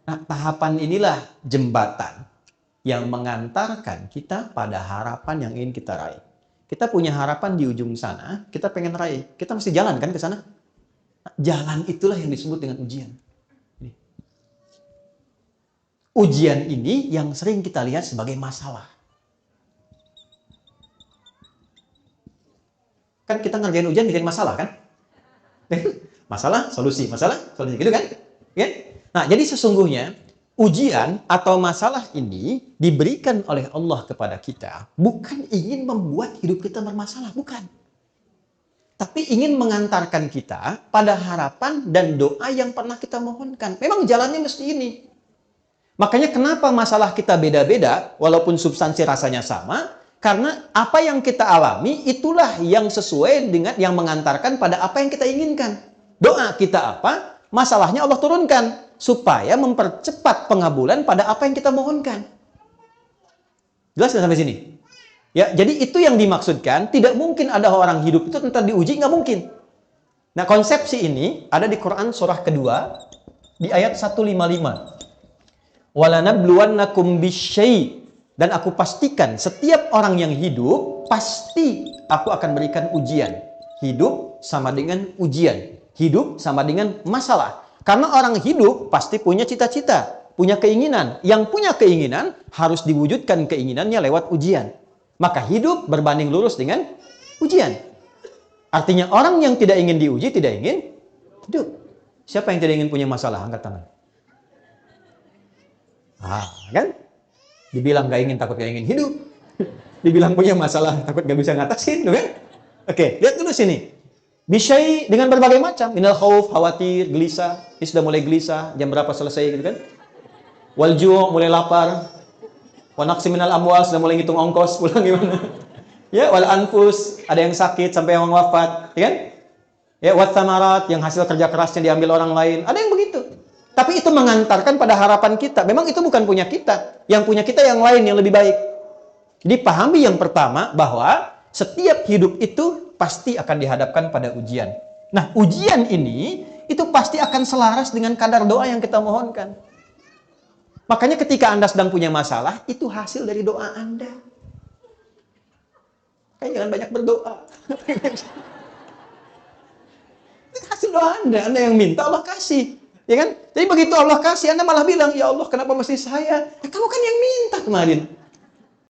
Nah, tahapan inilah jembatan yang mengantarkan kita pada harapan yang ingin kita raih. Kita punya harapan di ujung sana, kita pengen raih. Kita mesti jalan kan ke sana? Nah, jalan itulah yang disebut dengan ujian. Ujian ini yang sering kita lihat sebagai masalah. Kan kita ngerjain ujian bikin masalah kan? Masalah, solusi, gitu kan? Ya? Nah, jadi sesungguhnya ujian atau masalah ini diberikan oleh Allah kepada kita bukan ingin membuat hidup kita bermasalah, bukan. Tapi ingin mengantarkan kita pada harapan dan doa yang pernah kita mohonkan. Memang jalannya mesti ini. Makanya kenapa masalah kita beda-beda, walaupun substansi rasanya sama, karena apa yang kita alami itulah yang sesuai dengan yang mengantarkan pada apa yang kita inginkan. Doa kita apa? Masalahnya Allah turunkan supaya mempercepat pengabulan pada apa yang kita mohonkan. Jelas sampai sini? Ya, jadi itu yang dimaksudkan. Tidak mungkin ada orang hidup itu tentang diuji, nggak mungkin. Nah, konsepsi ini ada di Quran surah kedua di ayat 155. Walanabluwannakum bisyai', dan aku pastikan setiap orang yang hidup pasti aku akan berikan ujian. Hidup sama dengan ujian. Hidup sama dengan masalah. Karena orang hidup pasti punya cita-cita, punya keinginan. Yang punya keinginan harus diwujudkan keinginannya lewat ujian. Maka hidup berbanding lurus dengan ujian. Artinya orang yang tidak ingin diuji tidak ingin hidup. Siapa yang tidak ingin punya masalah? Angkat tangan. Kan? Dibilang gak ingin, takut gak ingin hidup. Dibilang punya masalah, takut gak bisa ngatasin, kan? Oke, lihat dulu sini. Bisyai dengan berbagai macam. Minal khauf, khawatir, gelisah. Ini sudah mulai gelisah, jam berapa selesai gitu kan? Walju' mulai lapar. Wa naqsi minal amwal, sudah mulai ngitung ongkos, pulang gimana? Ya, wal anfus, ada yang sakit sampai yang wafat, ya kan? Ya, wat thamarat, yang hasil kerja kerasnya diambil orang lain. Ada yang begitu. Tapi itu mengantarkan pada harapan kita. Memang itu bukan punya kita. Yang punya kita yang lain, yang lebih baik. Jadi pahami yang pertama bahwa setiap hidup itu pasti akan dihadapkan pada ujian. Nah, ujian ini itu pasti akan selaras dengan kadar doa yang kita mohonkan. Makanya ketika Anda sedang punya masalah, itu hasil dari doa Anda. Kayak jangan banyak berdoa. Itu hasil doa Anda yang minta Allah kasih. Ya kan? Jadi begitu Allah kasih, Anda malah bilang, ya Allah kenapa mesti saya? Kamu kan yang minta kemarin.